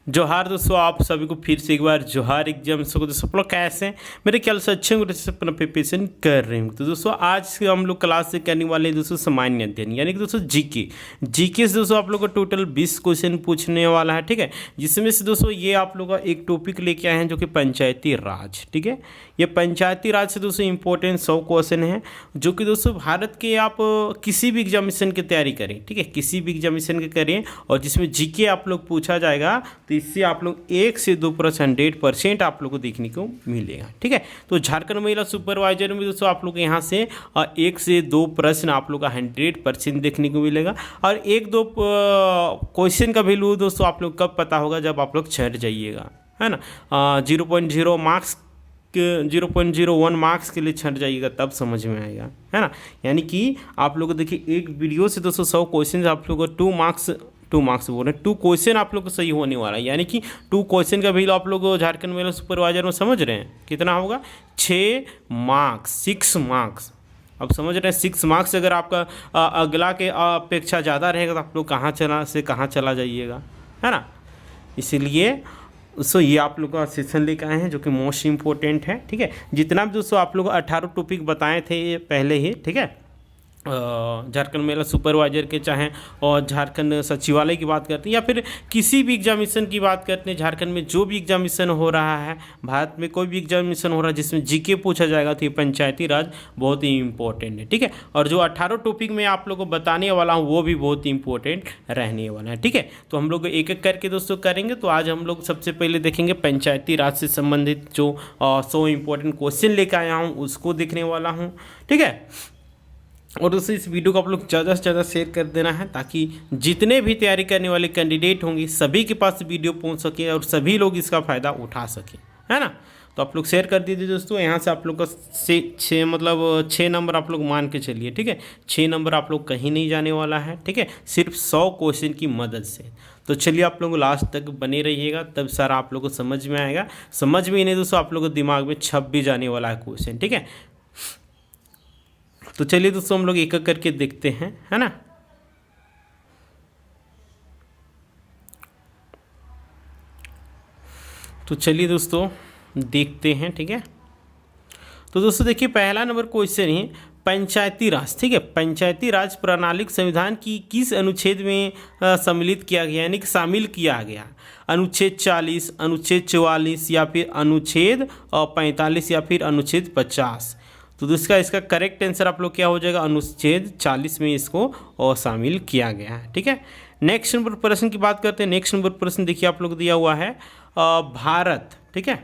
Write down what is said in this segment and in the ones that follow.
जोहार दोस्तों, आप सभी को फिर से एक बार जोहार एग्जाम को दोस्तों। आप लोग कैसे हैं? मेरे ख्याल से अच्छे होंगे, से अपना प्रिपरेशन कर रहे हैं। तो दोस्तों आज से हम लोग क्लास से करने वाले हैं दोस्तों सामान्य अध्ययन, यानी कि दोस्तों जीके से दोस्तों आप लोग को टोटल 20 क्वेश्चन पूछने वाला है, ठीक है। जिसमें से दोस्तों ये आप लोग का एक टॉपिक लेके आए हैं जो कि पंचायती राज, ठीक है। ये पंचायती राज से दोस्तों इंपॉर्टेंट 100 क्वेश्चन है जो कि दोस्तों भारत के आप किसी भी एग्जामिनेशन की तैयारी करें, ठीक है, किसी भी एग्जामिनेशन की करें और जिसमें जीके आप लोग पूछा जाएगा तो इससे आप लोग 1 से 2% 100% आप लोग को देखने को मिलेगा, ठीक है। तो झारखंड महिला सुपरवाइजर में दोस्तों आप लोग यहाँ से 1 से 2 प्रश्न आप लोग का 100% देखने को मिलेगा। और 1-2 क्वेश्चन का वैल्यू दोस्तों आप लोग कब पता होगा, जब आप लोग चढ़ जाइएगा, है ना। 0.0 मार्क्स 0.01 मार्क्स के लिए छट जाइएगा तब समझ में आएगा, है ना। यानी कि आप लोग देखिए एक वीडियो से दोस्तों 100 क्वेश्चन आप लोग को 2 मार्क्स बोल रहे हैं, 2 क्वेश्चन आप लोग को सही होने वाला है। यानी कि 2 क्वेश्चन का वैल्यू आप लोग झारखंड महिला सुपरवाइजर में समझ रहे हैं कितना होगा, 6 मार्क्स। अब समझ रहे हैं 6 मार्क्स अगर आपका अगला के अपेक्षा ज़्यादा रहेगा तो आप लोग कहाँ चला जाइएगा, है ना। इसीलिए ये आप लोग का सेशन लेकर आए हैं जो कि मोस्ट इम्पोर्टेंट है, ठीक है। जितना भी दोस्तों आप लोग 18 टॉपिक बताए थे पहले ही, ठीक है। झारखंड महिला सुपरवाइजर के चाहें और झारखंड सचिवालय की बात करते हैं या फिर किसी भी एग्जामिनेशन की बात करते हैं, झारखंड में जो भी एग्जामिनेशन हो रहा है, भारत में कोई भी एग्जामिनेशन हो रहा है जिसमें जीके पूछा जाएगा तो ये पंचायती राज बहुत ही इंपॉर्टेंट है, ठीक है। और जो 18 टॉपिक में आप लोग को बताने वाला हूँ वो भी बहुत ही इंपॉर्टेंट रहने वाला है, ठीक है। तो हम लोग एक एक करके दोस्तों करेंगे। तो आज हम लोग सबसे पहले देखेंगे पंचायती राज से संबंधित जो 100 इंपॉर्टेंट क्वेश्चन लेकर आया हूँ उसको देखने वाला हूँ, ठीक है। और दोस्तों इस वीडियो को आप लोग ज़्यादा से ज़्यादा शेयर कर देना है ताकि जितने भी तैयारी करने वाले कैंडिडेट होंगे सभी के पास वीडियो पहुंच सके और सभी लोग इसका फ़ायदा उठा सकें, है ना। तो आप लोग शेयर कर दीजिए दोस्तों। यहाँ से आप लोग का 6 नंबर आप लोग मान के चलिए, ठीक है। 6 नंबर आप लोग कहीं नहीं जाने वाला है, ठीक है, सिर्फ 100 क्वेश्चन की मदद से। तो चलिए आप लोग लास्ट तक बने रहिएगा तब सारा आप लोग को समझ में आएगा। समझ में ही नहीं दोस्तों आप लोग को दिमाग में छप भी जाने वाला है क्वेश्चन, ठीक है। तो चलिए दोस्तों हम लोग एक एक करके देखते हैं, है ना। तो चलिए दोस्तों देखते हैं, ठीक है। तो दोस्तों देखिए पहला नंबर क्वेश्चन है पंचायती राज, ठीक है। पंचायती राज प्रणाली संविधान की किस अनुच्छेद में सम्मिलित किया गया, यानी कि शामिल किया गया। अनुच्छेद 40, अनुच्छेद 44 या फिर अनुच्छेद 45 या फिर अनुच्छेद 50। तो दोस्तों इसका करेक्ट आंसर आप लोग क्या हो जाएगा, अनुच्छेद 40 में इसको शामिल किया गया है, ठीक है। नेक्स्ट नंबर प्रश्न की बात करते हैं। नेक्स्ट नंबर प्रश्न देखिए आप लोग दिया हुआ है भारत, ठीक है।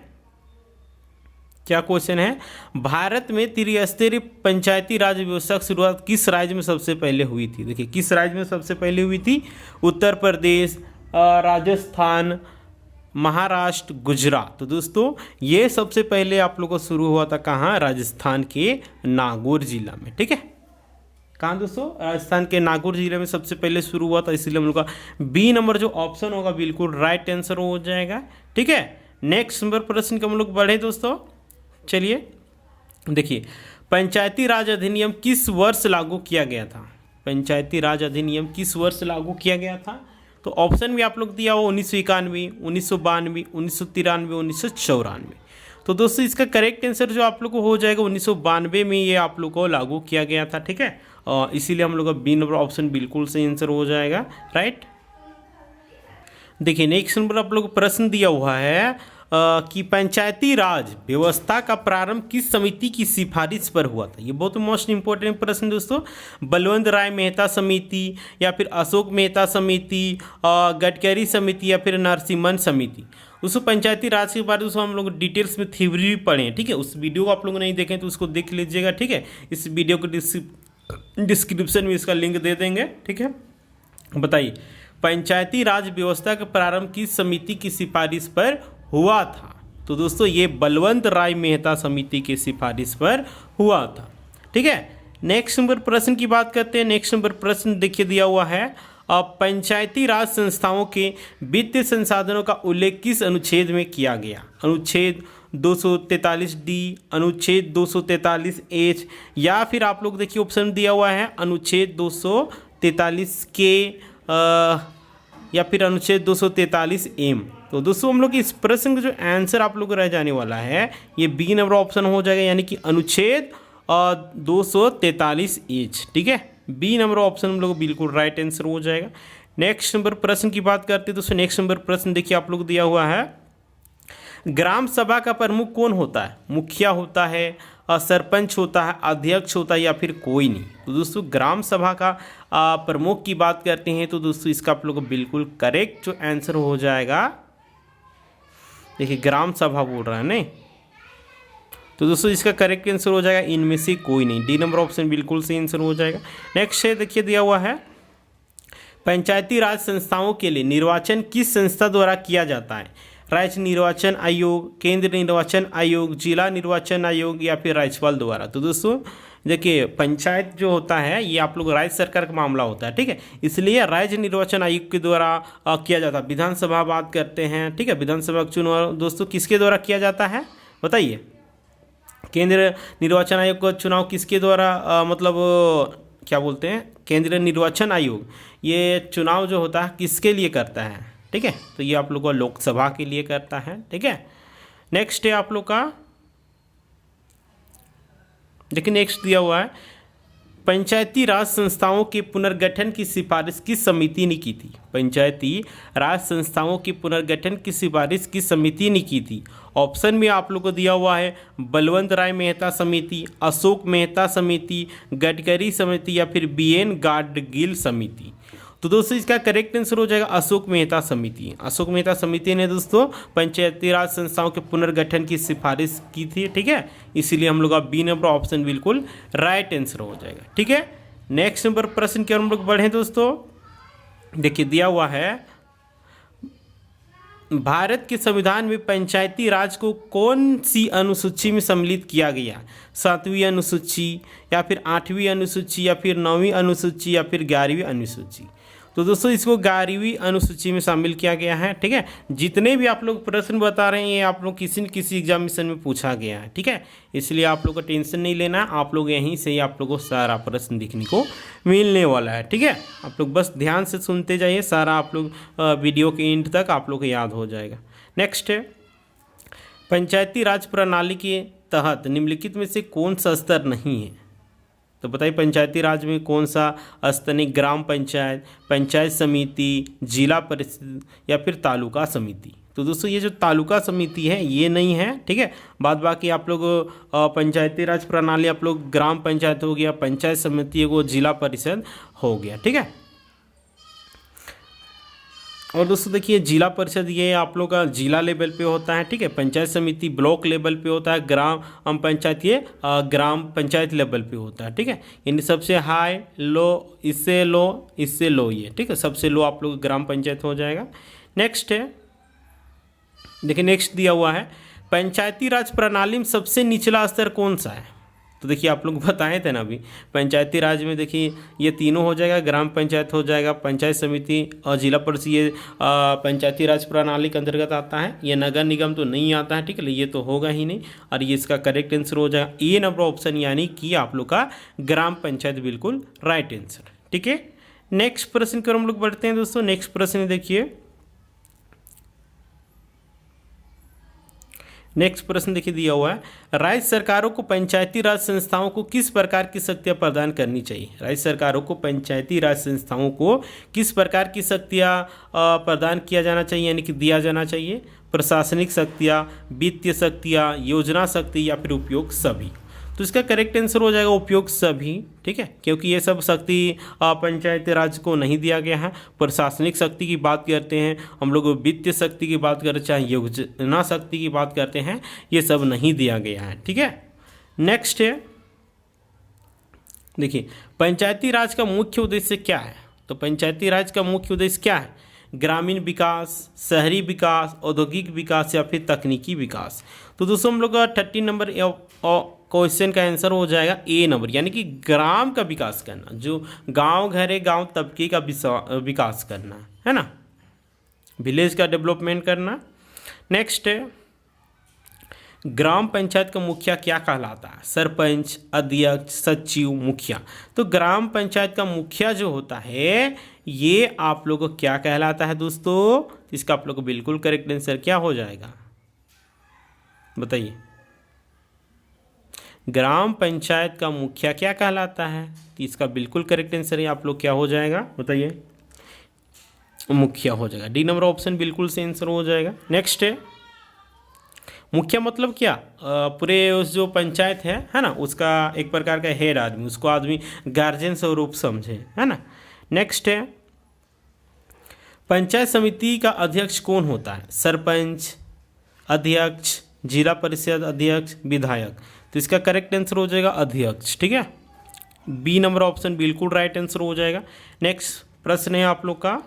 क्या क्वेश्चन है, भारत में त्रिस्तरीय पंचायती राज व्यवस्था की शुरुआत किस राज्य में सबसे पहले हुई थी। देखिए किस राज्य में सबसे पहले हुई थी, उत्तर प्रदेश, राजस्थान, महाराष्ट्र, गुजरात। तो दोस्तों ये सबसे पहले आप लोगों को शुरू हुआ था कहाँ, राजस्थान के नागौर जिला में, ठीक है। कहाँ दोस्तों, राजस्थान के नागौर जिले में सबसे पहले शुरू हुआ था। इसलिए हम लोग का बी नंबर जो ऑप्शन होगा बिल्कुल राइट आंसर हो जाएगा, ठीक है। नेक्स्ट नंबर प्रश्न के हम लोग बढ़े दोस्तों। चलिए देखिए पंचायती राज अधिनियम किस वर्ष लागू किया गया था। पंचायती राज अधिनियम किस वर्ष लागू किया गया था। तो ऑप्शन भी आप लोग दिया हो 1991, 1992, 1993, 1994। तो दोस्तों इसका करेक्ट आंसर जो आप लोग को हो जाएगा 1992 में ये आप लोग को लागू किया गया था, ठीक है। इसीलिए हम लोग का बी नंबर ऑप्शन बिल्कुल सही आंसर हो जाएगा, राइट। देखिए नेक्स्ट नंबर आप लोग को प्रश्न दिया हुआ है कि पंचायती राज व्यवस्था का प्रारंभ किस समिति की सिफारिश पर हुआ था। ये बहुत मोस्ट इंपॉर्टेंट प्रश्न दोस्तों। बलवंत राय मेहता समिति या फिर अशोक मेहता समिति, गडकरी समिति या फिर नरसिम्हन समिति। उसको पंचायती राज के बारे में हम लोग डिटेल्स में थ्योरी भी पढ़े हैं, ठीक है। उस वीडियो को आप लोग नहीं देखें तो उसको देख लीजिएगा, ठीक है। इस वीडियो को डिस्क्रिप्शन में इसका लिंक दे देंगे, ठीक है। बताइए पंचायती राज व्यवस्था का प्रारंभ किस समिति की सिफारिश पर हुआ था। तो दोस्तों ये बलवंत राय मेहता समिति की सिफारिश पर हुआ था, ठीक है। नेक्स्ट नंबर प्रश्न की बात करते हैं। नेक्स्ट नंबर प्रश्न देखिए दिया हुआ है पंचायती राज संस्थाओं के वित्तीय संसाधनों का उल्लेख किस अनुच्छेद में किया गया। अनुच्छेद 243D, अनुच्छेद 243H या फिर आप लोग देखिए ऑप्शन दिया हुआ है अनुच्छेद 243 के या फिर अनुच्छेद 243 तो दोस्तों हम लोग इस प्रश्न का जो आंसर आप लोग को रह जाने वाला है ये बी नंबर ऑप्शन हो जाएगा, यानी कि अनुच्छेद 243 एच। ठीक है, बी नंबर ऑप्शन हम लोग बिल्कुल राइट आंसर हो जाएगा। नेक्स्ट नंबर प्रश्न की बात करते हैं दोस्तों। नेक्स्ट नंबर प्रश्न देखिए आप लोग दिया हुआ है, ग्राम सभा का प्रमुख कौन होता है? मुखिया होता है, सरपंच होता है, अध्यक्ष होता है या फिर कोई नहीं? तो दोस्तों ग्राम सभा का प्रमुख की बात करते हैं तो दोस्तों इसका आप लोग को बिल्कुल करेक्ट जो आंसर हो जाएगा, देखिए ग्राम सभा बोल रहा है नहीं, तो दोस्तों इसका करेक्ट आंसर हो जाएगा इनमें से कोई नहीं, डी नंबर ऑप्शन बिल्कुल सही आंसर हो जाएगा। नेक्स्ट है देखिए दिया हुआ है, पंचायती राज संस्थाओं के लिए निर्वाचन किस संस्था द्वारा किया जाता है? राज्य निर्वाचन आयोग, केंद्र निर्वाचन आयोग, जिला निर्वाचन आयोग या फिर राज्यपाल द्वारा? तो दोस्तों देखिए पंचायत जो होता है ये आप लोग राज्य सरकार का मामला होता है, ठीक है, इसलिए राज्य निर्वाचन आयोग के द्वारा किया जाता है। विधानसभा बात करते हैं, ठीक है, विधानसभा का चुनाव दोस्तों किसके द्वारा किया जाता है बताइए? केंद्र निर्वाचन आयोग का चुनाव किसके द्वारा मतलब क्या बोलते हैं, केंद्रीय निर्वाचन आयोग ये चुनाव जो होता है किसके लिए करता है? ठीक है, तो ये आप लोग का लोकसभा के लिए करता है। ठीक है, नेक्स्ट है आप लोग का, देखिए नेक्स्ट दिया हुआ है, पंचायती राज संस्थाओं के पुनर्गठन की सिफारिश किस समिति ने की थी? पंचायती राज संस्थाओं के पुनर्गठन की सिफारिश किस समिति ने की थी? ऑप्शन में आप लोग को दिया हुआ है बलवंत राय मेहता समिति, अशोक मेहता समिति, गडकरी समिति या फिर BN गाडगिल समिति? तो दोस्तों इसका करेक्ट आंसर हो जाएगा अशोक मेहता समिति। अशोक मेहता समिति ने दोस्तों पंचायती राज संस्थाओं के पुनर्गठन की सिफारिश की थी। ठीक है, इसीलिए हम लोग का बी नंबर ऑप्शन बिल्कुल राइट आंसर हो जाएगा। ठीक है, नेक्स्ट नंबर प्रश्न की ओर हम लोग बढ़े दोस्तों। देखिए दिया हुआ है, भारत के संविधान में पंचायती राज को कौन सी अनुसूची में सम्मिलित किया गया? 7वीं अनुसूची या फिर 8वीं अनुसूची या फिर 9वीं अनुसूची या फिर 11वीं अनुसूची? तो दोस्तों इसको 11वीं अनुसूची में शामिल किया गया है। ठीक है, जितने भी आप लोग प्रश्न बता रहे हैं ये आप लोग किसी न किसी एग्जामिनेशन में पूछा गया है। ठीक है, इसलिए आप लोग को टेंशन नहीं लेना, आप लोग यहीं से ही आप लोग को सारा प्रश्न देखने को मिलने वाला है। ठीक है, आप लोग बस ध्यान से सुनते जाइए, सारा आप लोग वीडियो के एंड तक आप लोग को याद हो जाएगा। नेक्स्ट है, पंचायती राज प्रणाली के तहत निम्नलिखित में से कौन सा स्तर नहीं है? तो बताइए पंचायती राज में कौन सा स्तर नहीं? ग्राम पंचायत, पंचायत समिति, जिला परिषद या फिर तालुका समिति? तो दोस्तों ये जो तालुका समिति है ये नहीं है। ठीक है, बाद बाकी आप लोग पंचायती राज प्रणाली आप लोग ग्राम पंचायत हो गया, पंचायत समिति एगो जिला परिषद हो गया। ठीक है, और दोस्तों देखिए जिला परिषद ये आप लोग का जिला लेवल पे होता है। ठीक है, पंचायत समिति ब्लॉक लेवल पे होता है, ग्राम पंचायत ये ग्राम पंचायत लेवल पे होता है। ठीक है, यानी सबसे हाई लो, इससे लो ये। ठीक है, सबसे लो आप लोग ग्राम पंचायत हो जाएगा। नेक्स्ट है, देखिए नेक्स्ट दिया हुआ है, पंचायती राज प्रणाली में सबसे निचला स्तर कौन सा है? तो देखिए आप लोग बताए थे ना अभी, पंचायती राज में देखिए ये तीनों हो जाएगा, ग्राम पंचायत हो जाएगा, पंचायत समिति और जिला परिषद ये पंचायती राज प्रणाली के अंतर्गत आता है। ये नगर निगम तो नहीं आता है। ठीक है, ये तो होगा ही नहीं, और ये इसका करेक्ट आंसर हो जाएगा ए नंबर ऑप्शन, यानी कि आप लोग का ग्राम पंचायत बिल्कुल राइट आंसर। ठीक है, नेक्स्ट प्रश्न की ओर हम लोग बढ़ते हैं दोस्तों। नेक्स्ट प्रश्न देखिए, नेक्स्ट प्रश्न देखिए दिया हुआ है, राज्य सरकारों को पंचायती राज संस्थाओं को किस प्रकार की शक्तियां प्रदान करनी चाहिए? राज्य सरकारों को पंचायती राज संस्थाओं को किस प्रकार की शक्तियां प्रदान किया जाना चाहिए, यानी कि दिया जाना चाहिए? प्रशासनिक शक्तियां, वित्तीय शक्तियां, योजना शक्ति या फिर उपयोग सभी? तो इसका करेक्ट आंसर हो जाएगा उपयोग सभी। ठीक है, क्योंकि ये सब शक्ति पंचायती राज को नहीं दिया गया है। प्रशासनिक शक्ति की बात करते हैं हम लोग, वित्तीय शक्ति की बात करते चाहे योजना शक्ति की बात करते हैं, ये सब नहीं दिया गया है। ठीक है, नेक्स्ट है, देखिए पंचायती राज का मुख्य उद्देश्य क्या है? तो पंचायती राज का मुख्य उद्देश्य क्या है? ग्रामीण विकास, शहरी विकास, औद्योगिक विकास या फिर तकनीकी विकास? तो दोस्तों हम लोग का 30 नंबर क्वेश्चन का आंसर हो जाएगा ए नंबर, यानी कि ग्राम का विकास करना, जो गांव घर है गांव तबके का विकास करना है ना, विलेज का डेवलपमेंट करना। नेक्स्ट है, ग्राम पंचायत का मुखिया क्या कहलाता है? सरपंच, अध्यक्ष, सचिव, मुखिया। तो ग्राम पंचायत का मुखिया जो होता है ये आप लोगों को क्या कहलाता है दोस्तों? इसका आप लोग को बिल्कुल करेक्ट आंसर क्या हो जाएगा बताइए? ग्राम पंचायत का मुखिया क्या कहलाता है? तो इसका बिल्कुल करेक्ट आंसर है आप लोग क्या हो जाएगा बताइए? मुखिया हो जाएगा। डी नंबर ऑप्शन बिल्कुल से आंसर हो जाएगा। नेक्स्ट है मुखिया मतलब क्या? पूरे उस जो पंचायत है ना, उसका एक प्रकार का हेड आदमी, उसको आदमी गार्जियन स्वरूप समझे, है ना। नेक्स्ट है पंचायत समिति का अध्यक्ष कौन होता है? सरपंच, अध्यक्ष, जिला परिषद अध्यक्ष, विधायक। तो इसका करेक्ट आंसर हो जाएगा अध्यक्ष, ठीक है। बी नंबर ऑप्शन बिल्कुल राइट आंसर हो जाएगा। नेक्स्ट प्रश्न है आप लोग का,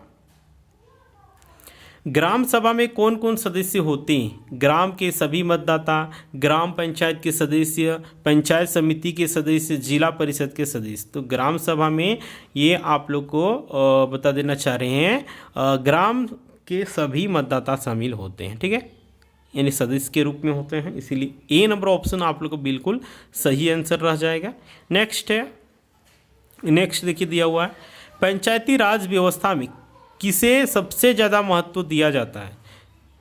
ग्राम सभा में कौन कौन सदस्य होते हैं? ग्राम के सभी मतदाता, ग्राम पंचायत के सदस्य, पंचायत समिति के सदस्य, जिला परिषद के सदस्य। तो ग्राम सभा में ये आप लोग को बता देना चाह रहे हैं ग्राम के सभी मतदाता शामिल होते हैं, ठीक है, यानी सदस्य के रूप में होते हैं, इसीलिए ए नंबर ऑप्शन आप लोग को बिल्कुल सही आंसर रह जाएगा। नेक्स्ट है, नेक्स्ट देखिए दिया हुआ है, पंचायती राज व्यवस्था में किसे सबसे ज़्यादा महत्व दिया जाता है?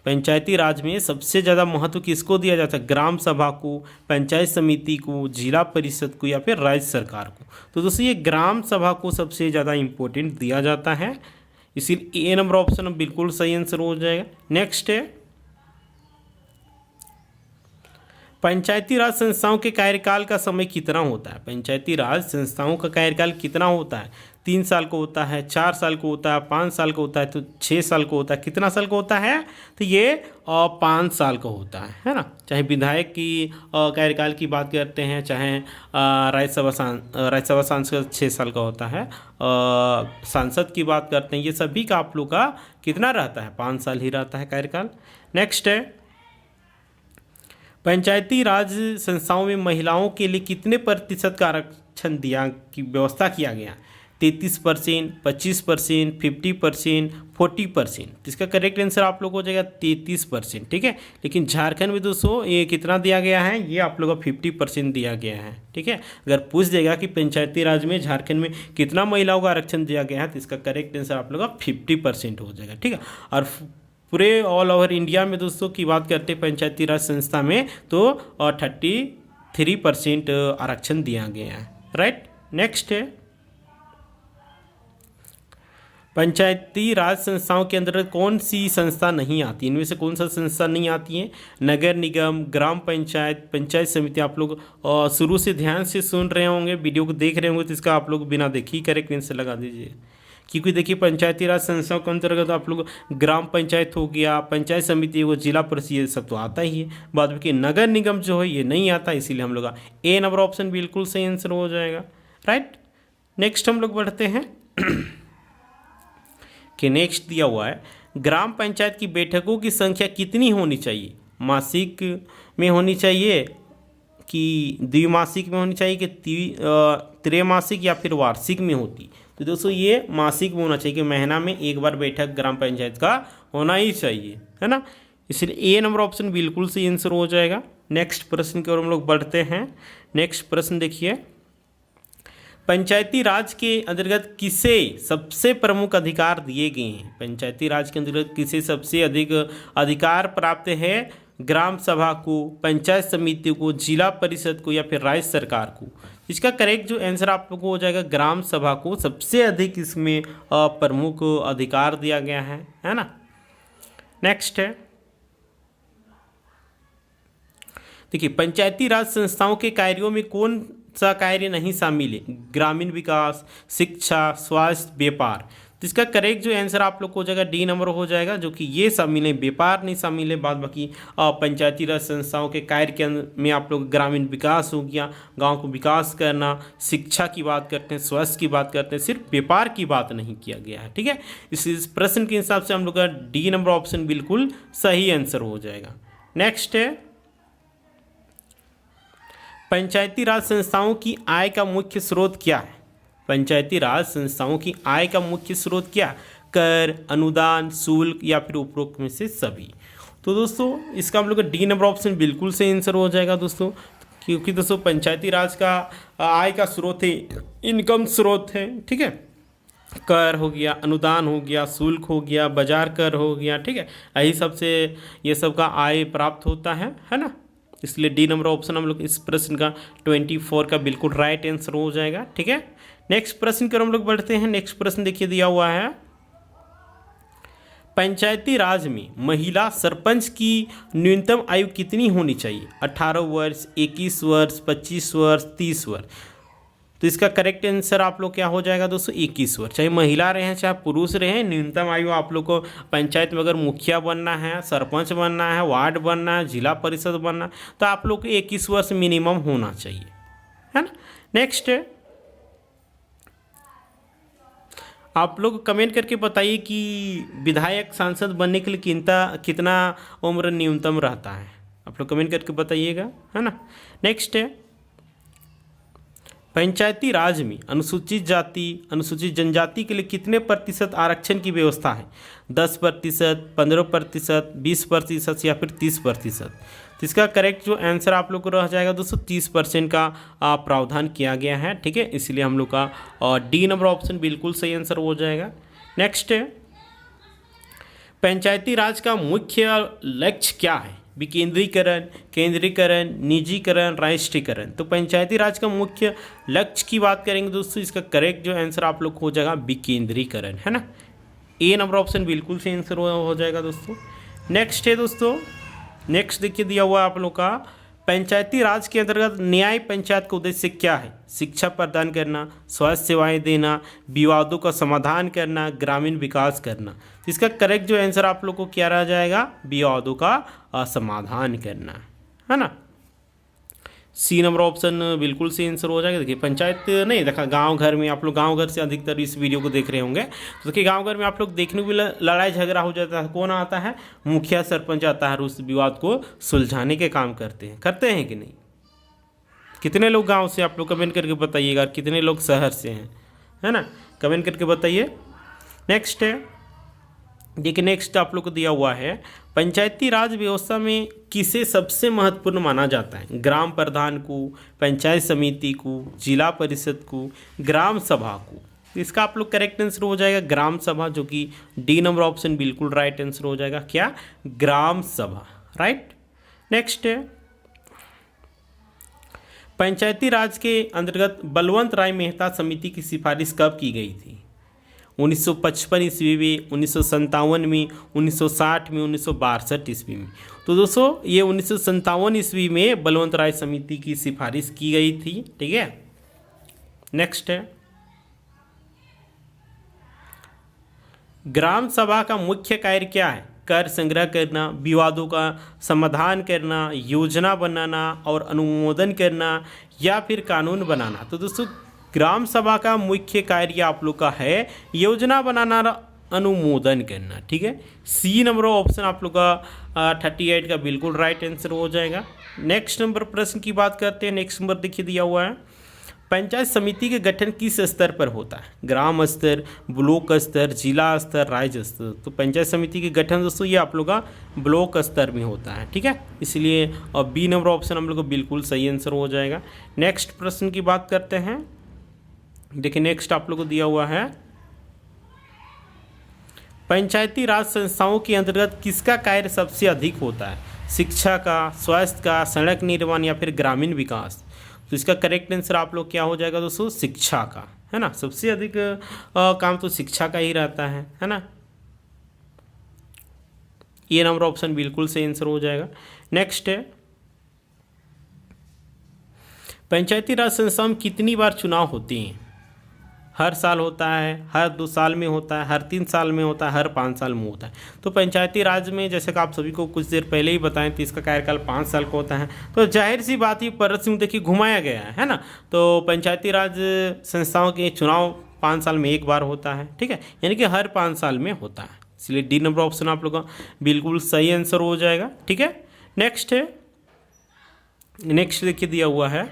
पंचायती राज में सबसे ज़्यादा महत्व किसको दिया जाता है? ग्राम सभा को, पंचायत समिति को, जिला परिषद को, या फिर राज्य सरकार को? तो दोस्तों ये ग्राम सभा को सबसे ज़्यादा इम्पोर्टेंट दिया जाता है, इसीलिए ए नंबर ऑप्शन बिल्कुल सही आंसर हो जाएगा। नेक्स्ट है पंचायती राज संस्थाओं के कार्यकाल का समय कितना होता है? पंचायती राज संस्थाओं का कार्यकाल कितना होता है? 3 साल को होता है, 4 साल को होता है, 5 साल को होता है, तो 6 साल को होता है, कितना साल को होता है? तो ये 5 साल का होता है ना। चाहे विधायक की कार्यकाल की बात करते हैं, चाहे राज्यसभा सांसद 6 साल का होता है, सांसद की बात करते हैं, ये सभी का आप लोग का कितना रहता है? 5 साल ही रहता है कार्यकाल। नेक्स्ट है पंचायती राज संस्थाओं में महिलाओं के लिए कितने प्रतिशत का आरक्षण दिया की व्यवस्था किया गया? 33%, 25%, 50%, 40%। इसका करेक्ट आंसर आप लोग हो जाएगा 33%, ठीक है। लेकिन झारखंड में दोस्तों ये कितना दिया गया है? ये आप लोग का 50% दिया गया है, ठीक है। अगर पूछ देगा कि पंचायती राज में झारखंड में कितना महिलाओं का आरक्षण दिया गया है, तो इसका करेक्ट आंसर आप लोग का 50% हो जाएगा, ठीक है। और पूरे ऑल ओवर इंडिया में दोस्तों की बात करते हैं पंचायती राज संस्था में, तो 33% आरक्षण दिया गया है, राइट। नेक्स्ट है पंचायती राज संस्थाओं के अंदर कौन सी संस्था नहीं आती? इनमें से कौन सा संस्था नहीं आती है? नगर निगम, ग्राम पंचायत, पंचायत समिति। आप लोग शुरू से ध्यान से सुन रहे होंगे, वीडियो को देख रहे होंगे, तो इसका आप लोग बिना देखी करेक्ट आंसर लगा दीजिए। क्योंकि देखिए पंचायती राज संस्थाओं के अंतर्गत आप लोग ग्राम पंचायत हो गया, पंचायत समिति हो, जिला परिषद, ये सब तो आता ही है। बाद में कि नगर निगम जो है ये नहीं आता, इसीलिए हम लोग ए नंबर ऑप्शन बिल्कुल सही आंसर हो जाएगा, राइट। नेक्स्ट हम लोग बढ़ते हैं कि नेक्स्ट दिया हुआ है ग्राम पंचायत की बैठकों की संख्या कितनी होनी चाहिए? मासिक में होनी चाहिए कि द्विमासिक में होनी चाहिए कि त्रैमासिक या फिर वार्षिक में होती? तो दोस्तों ये मासिक में होना चाहिए कि महीना में एक बार बैठक ग्राम पंचायत का होना ही चाहिए, है ना। इसलिए ए नंबर ऑप्शन बिल्कुल सही आंसर हो जाएगा। नेक्स्ट प्रश्न की ओर हम लोग बढ़ते हैं। नेक्स्ट प्रश्न देखिए, पंचायती राज के अंतर्गत किसे सबसे प्रमुख अधिकार दिए गए हैं? पंचायती राज के अंतर्गत किसे सबसे अधिक अधिकार प्राप्त है? ग्राम सभा को, पंचायत समिति को, जिला परिषद को, या फिर राज्य सरकार को? इसका करेक्ट जो आंसर आप लोग को हो जाएगा ग्राम सभा को सबसे अधिक इसमें प्रमुख अधिकार दिया गया है ना। नेक्स्ट है देखिए, पंचायती राज संस्थाओं के कार्यों में कौन सा कार्य नहीं शामिल है? ग्रामीण विकास, शिक्षा, स्वास्थ्य, व्यापार। तो इसका करेक्ट जो आंसर आप लोग को हो जाएगा डी नंबर हो जाएगा, जो कि ये शामिल है, व्यापार नहीं शामिल है। बाद बाकी पंचायती राज संस्थाओं के कार्य के में आप लोग ग्रामीण विकास हो गया, गांव को विकास करना, शिक्षा की बात करते हैं, स्वास्थ्य की बात करते हैं, सिर्फ व्यापार की बात नहीं किया गया है, ठीक है। इस प्रश्न के हिसाब से हम लोग का डी नंबर ऑप्शन बिल्कुल सही आंसर हो जाएगा। नेक्स्ट है पंचायती राज संस्थाओं की आय का मुख्य स्रोत क्या है? पंचायती राज संस्थाओं की आय का मुख्य स्रोत क्या? कर, अनुदान, शुल्क या फिर उपरोक्त में से सभी। तो दोस्तों इसका हम लोग का डी नंबर ऑप्शन बिल्कुल सही आंसर हो जाएगा दोस्तों, क्योंकि दोस्तों पंचायती राज का आय का स्रोत है, इनकम स्रोत है, ठीक है। कर हो गया, अनुदान हो गया, शुल्क हो गया, बाजार कर हो गया, ठीक है। यही सबसे ये सब का आय प्राप्त होता है ना। इसलिए डी नंबर ऑप्शन हम लोग इस प्रश्न का 24 का बिल्कुल राइट आंसर हो जाएगा, ठीक है। नेक्स्ट प्रश्न की ओर हम लोग बढ़ते हैं। नेक्स्ट प्रश्न देखिए दिया हुआ है, पंचायती राज में महिला सरपंच की न्यूनतम आयु कितनी होनी चाहिए? 18 वर्ष, 21 वर्ष, 25 वर्ष, 30 वर्ष। तो इसका करेक्ट आंसर आप लोग क्या हो जाएगा दोस्तों? 21 वर्ष। चाहे महिला रहें चाहे पुरुष रहें, न्यूनतम आयु आप लोग को पंचायत में अगर मुखिया बनना है, सरपंच बनना है, वार्ड बनना है, जिला परिषद बनना है, तो आप लोग को 21 वर्ष मिनिमम होना चाहिए, है ना। नेक्स्ट आप लोग कमेंट करके बताइए कि विधायक सांसद बनने के लिए कितना उम्र न्यूनतम रहता है, आप लोग कमेंट करके बताइएगा, है ना। नेक्स्ट है, पंचायती राज में अनुसूचित जाति, अनुसूचित जनजाति के लिए कितने प्रतिशत आरक्षण की व्यवस्था है? 10%, 15%, 20% या फिर 30%। तो इसका करेक्ट जो आंसर आप लोग को रह जाएगा दोस्तों 30% का प्रावधान किया गया है, ठीक है। इसलिए हम लोग का डी नंबर ऑप्शन बिल्कुल सही आंसर हो जाएगा। नेक्स्ट है, पंचायती राज का मुख्य लक्ष्य क्या है? विकेंद्रीकरण, केंद्रीकरण, निजीकरण, राष्ट्रीयकरण। तो पंचायती राज का मुख्य लक्ष्य की बात करेंगे दोस्तों, इसका करेक्ट जो आंसर आप लोग हो जाएगा विकेंद्रीकरण, है ना। ए नंबर ऑप्शन बिल्कुल सही आंसर हो जाएगा दोस्तों। नेक्स्ट है दोस्तों, नेक्स्ट देखिए दिया हुआ आप लोग का, पंचायती राज के अंतर्गत न्याय पंचायत का उद्देश्य क्या है? शिक्षा प्रदान करना, स्वास्थ्य सेवाएं देना, विवादों का समाधान करना, ग्रामीण विकास करना। इसका करेक्ट जो आंसर आप लोग को क्या रह जाएगा? विवादों का समाधान करना, है ना। सी नंबर ऑप्शन बिल्कुल सही आंसर हो जाएगा। देखिए पंचायत नहीं देखा, गांव घर में आप लोग गांव घर से अधिकतर इस वीडियो को देख रहे होंगे, तो देखिए गांव घर में आप लोग देखने को भी लड़ाई झगड़ा हो जाता है, कौन आता है? मुखिया सरपंच आता है, उस विवाद को सुलझाने के काम करते हैं कि नहीं? कितने लोग गाँव से आप लोग कमेंट करके बताइएगा, कितने लोग शहर से हैं, है ना, कमेंट करके बताइए। नेक्स्ट है, देखिए नेक्स्ट आप लोग को दिया हुआ है, पंचायती राज व्यवस्था में किसे सबसे महत्वपूर्ण माना जाता है? ग्राम प्रधान को, पंचायत समिति को, जिला परिषद को, ग्राम सभा को। इसका आप लोग करेक्ट आंसर हो जाएगा ग्राम सभा, जो कि डी नंबर ऑप्शन बिल्कुल राइट आंसर हो जाएगा। क्या? ग्राम सभा, राइट। नेक्स्ट है, पंचायती राज के अंतर्गत बलवंत राय मेहता समिति की सिफारिश कब की गई थी? 1955 ईस्वी में, 1957 में, 1960 में, 1962 ईस्वी में। तो दोस्तों ये 1957 ईस्वी में बलवंत राय समिति की सिफारिश की गई थी, ठीक है। नेक्स्ट है, ग्राम सभा का मुख्य कार्य क्या है? कर संग्रह करना, विवादों का समाधान करना, योजना बनाना और अनुमोदन करना, या फिर कानून बनाना। तो दोस्तों ग्राम सभा का मुख्य कार्य आप लोग का है योजना बनाना, अनुमोदन करना, ठीक है। सी नंबर ऑप्शन आप लोग का 38 का बिल्कुल राइट आंसर हो जाएगा। नेक्स्ट नंबर प्रश्न की बात करते हैं। नेक्स्ट नंबर देखिए दिया हुआ है, पंचायत समिति के गठन किस स्तर पर होता है? ग्राम स्तर, ब्लॉक स्तर, जिला स्तर, राज्य स्तर। तो पंचायत समिति के गठन दोस्तों ये आप लोग का ब्लॉक स्तर में होता है, ठीक है। इसलिए और बी नंबर ऑप्शन हम लोग का बिल्कुल सही आंसर हो जाएगा। नेक्स्ट प्रश्न की बात करते हैं। देखिए नेक्स्ट आप लोग को दिया हुआ है, पंचायती राज संस्थाओं के अंतर्गत किसका कार्य सबसे अधिक होता है? शिक्षा का, स्वास्थ्य का, सड़क निर्माण या फिर ग्रामीण विकास। तो इसका करेक्ट आंसर आप लोग क्या हो जाएगा दोस्तों? शिक्षा का, है ना। सबसे अधिक काम तो शिक्षा का ही रहता है ना। ये नंबर ऑप्शन बिल्कुल सही आंसर हो जाएगा। नेक्स्ट है, पंचायती राज संस्थाओं में कितनी बार चुनाव होते हैं? हर साल होता है, हर 2 साल में होता है, हर 3 साल में होता है, हर 5 साल में होता है। तो पंचायती राज में जैसे कि आप सभी को कुछ देर पहले ही बताएं तो इसका कार्यकाल 5 साल का होता है। तो जाहिर सी बात ही प्रश्न में देखिए घुमाया गया है ना। तो पंचायती राज संस्थाओं के चुनाव 5 साल में एक बार होता है, ठीक है, यानी कि हर 5 साल में होता है। इसलिए डी नंबर ऑप्शन आप लोग का बिल्कुल सही आंसर हो जाएगा, ठीक है। नेक्स्ट है, नेक्स्ट देखिए दिया हुआ है,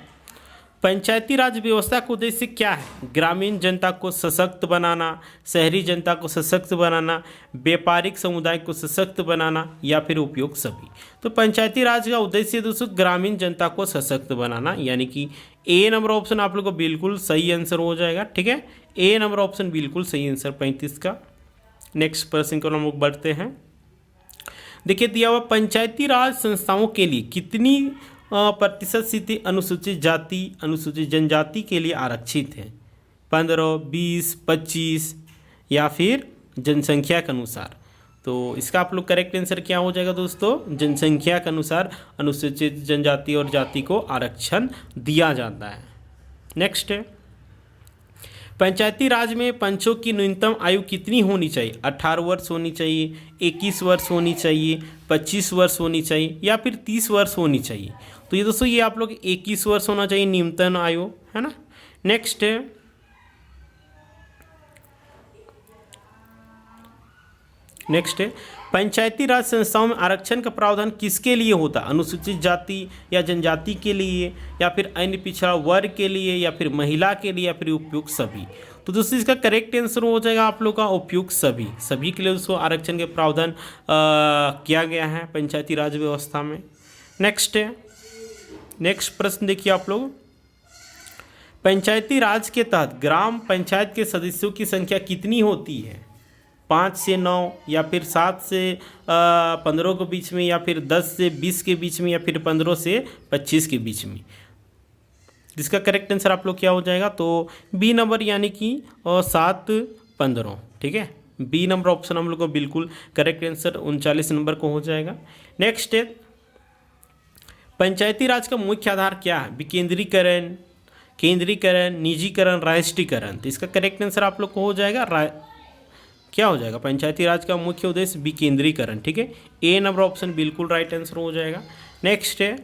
पंचायती राज व्यवस्था का उद्देश्य क्या है? ग्रामीण जनता को सशक्त बनाना, शहरी जनता को सशक्त बनाना, व्यापारिक समुदाय को सशक्त बनाना या फिर उपयोग सभी। तो पंचायती राज का उद्देश्य दोस्तों ग्रामीण जनता को सशक्त बनाना, यानी कि ए नंबर ऑप्शन आप लोग को बिल्कुल सही आंसर हो जाएगा। ठीक है, ए नंबर ऑप्शन बिल्कुल सही आंसर 35 का। नेक्स्ट प्रश्न को हम लोग बढ़ते हैं। देखिए दिया हुआ पंचायती राज संस्थाओं के लिए कितनी प्रतिशत सीटें अनुसूचित जाति अनुसूचित जनजाति के लिए आरक्षित है? 15, 20, 25 या फिर जनसंख्या के अनुसार। तो इसका आप लोग करेक्ट आंसर क्या हो जाएगा दोस्तों? जनसंख्या के अनुसार अनुसूचित जनजाति और जाति को आरक्षण दिया जाता है। नेक्स्ट है, पंचायती राज में पंचों की न्यूनतम आयु कितनी होनी चाहिए? 18 वर्ष होनी चाहिए, 21 वर्ष होनी चाहिए, 25 वर्ष होनी चाहिए या फिर 30 वर्ष होनी चाहिए? तो ये दोस्तों ये आप लोग 21 वर्ष होना चाहिए न्यूनतम आयु, है ना। नेक्स्ट है, पंचायती राज संस्थाओं में आरक्षण का प्रावधान किसके लिए होता है? अनुसूचित जाति या जनजाति के लिए या फिर अन्य पिछड़ा वर्ग के लिए या फिर महिला के लिए या फिर उपयुक्त सभी? तो दोस्तों इसका करेक्ट आंसर हो जाएगा आप लोग का उपयुक्त सभी। सभी के लिए दोस्तों आरक्षण के प्रावधान किया गया है पंचायती राज व्यवस्था में। नेक्स्ट है, नेक्स्ट प्रश्न देखिए आप लोग, पंचायती राज के तहत ग्राम पंचायत के सदस्यों की संख्या कितनी होती है? 5 से 9 या फिर 7 से 15 के बीच में या फिर 10 से 20 के बीच में या फिर 15 से 25 के बीच में? जिसका करेक्ट आंसर आप लोग क्या हो जाएगा? तो बी नंबर यानी कि 7, 15। ठीक है, बी नंबर ऑप्शन हम लोग को बिल्कुल करेक्ट आंसर 39 नंबर को हो जाएगा। नेक्स्ट है, पंचायती राज का मुख्य आधार क्या है? विकेंद्रीकरण, केंद्रीकरण, निजीकरण, राष्ट्रीयकरण। तो इसका करेक्ट आंसर आप लोग को हो जाएगा क्या हो जाएगा? पंचायती राज का मुख्य उद्देश्य विकेंद्रीकरण। ठीक है, ए नंबर ऑप्शन बिल्कुल राइट आंसर हो जाएगा। नेक्स्ट है,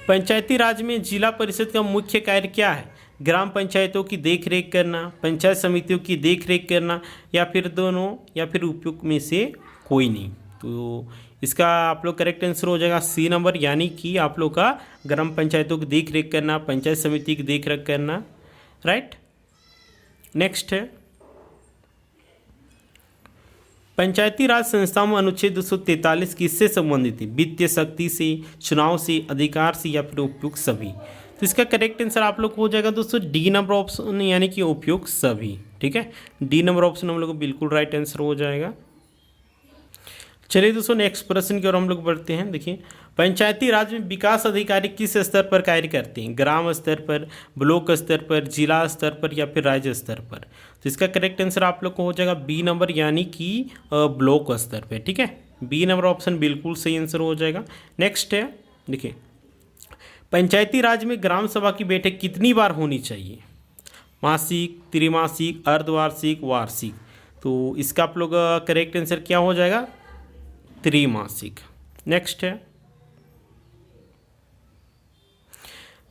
पंचायती राज में जिला परिषद का मुख्य कार्य क्या है? ग्राम पंचायतों की देखरेख करना, पंचायत समितियों की देखरेख करना या फिर दोनों या फिर उपयुक्त में से कोई नहीं? तो इसका आप लोग करेक्ट आंसर हो जाएगा सी नंबर, यानी कि आप लोग का ग्राम पंचायतों की देखरेख करना, पंचायत समिति की देखरेख करना। राइट। नेक्स्ट है, पंचायती राज संस्थाओं में अनुच्छेद 243 किससे संबंधित है? वित्तीय शक्ति से, चुनाव से, अधिकार से या फिर उपयुक्त सभी? तो इसका करेक्ट आंसर आप लोग को हो जाएगा दोस्तों डी नंबर ऑप्शन, यानी कि उपयुक्त सभी। ठीक है, डी नंबर ऑप्शन हम लोग को बिल्कुल राइट आंसर हो जाएगा। चलिए दोस्तों नेक्स्ट प्रश्न की ओर हम लोग बढ़ते हैं। देखिए, पंचायती राज में विकास अधिकारी किस स्तर पर कार्य करते हैं? ग्राम स्तर पर, ब्लॉक स्तर पर, जिला स्तर पर या फिर राज्य स्तर पर? तो इसका करेक्ट आंसर आप लोग को हो जाएगा बी नंबर, यानी कि ब्लॉक स्तर पर। ठीक है, बी नंबर ऑप्शन बिल्कुल सही आंसर हो जाएगा। नेक्स्ट है, देखिए, पंचायती राज में ग्राम सभा की बैठक कितनी बार होनी चाहिए? मासिक, त्रिमासिक, अर्धवार्षिक, वार्षिक? तो इसका आप लोग करेक्ट आंसर क्या हो जाएगा? त्रिमासिक। नेक्स्ट है,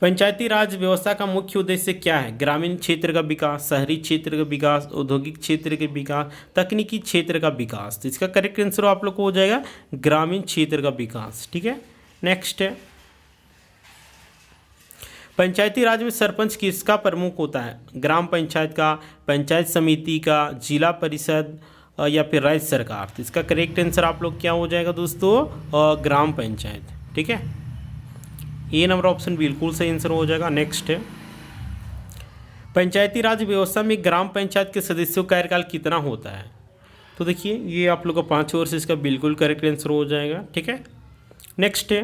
पंचायती राज व्यवस्था का मुख्य उद्देश्य क्या है? ग्रामीण क्षेत्र का विकास, शहरी क्षेत्र का विकास, औद्योगिक क्षेत्र के विकास, तकनीकी क्षेत्र का विकास? तो इसका करेक्ट आंसर आप लोग को हो जाएगा ग्रामीण क्षेत्र का विकास। ठीक है, नेक्स्ट है, पंचायती राज में सरपंच किसका प्रमुख होता है? ग्राम पंचायत का, पंचायत समिति का, जिला परिषद या फिर राज्य सरकार? तो इसका करेक्ट आंसर आप लोग क्या हो जाएगा दोस्तों? ग्राम पंचायत। ठीक है, ए नंबर ऑप्शन बिल्कुल सही आंसर हो जाएगा। नेक्स्ट है, पंचायती राज व्यवस्था में ग्राम पंचायत के सदस्यों का कार्यकाल कितना होता है? तो देखिए ये आप लोग का 5 वर्ष, इसका बिल्कुल करेक्ट आंसर हो जाएगा। ठीक है, नेक्स्ट है,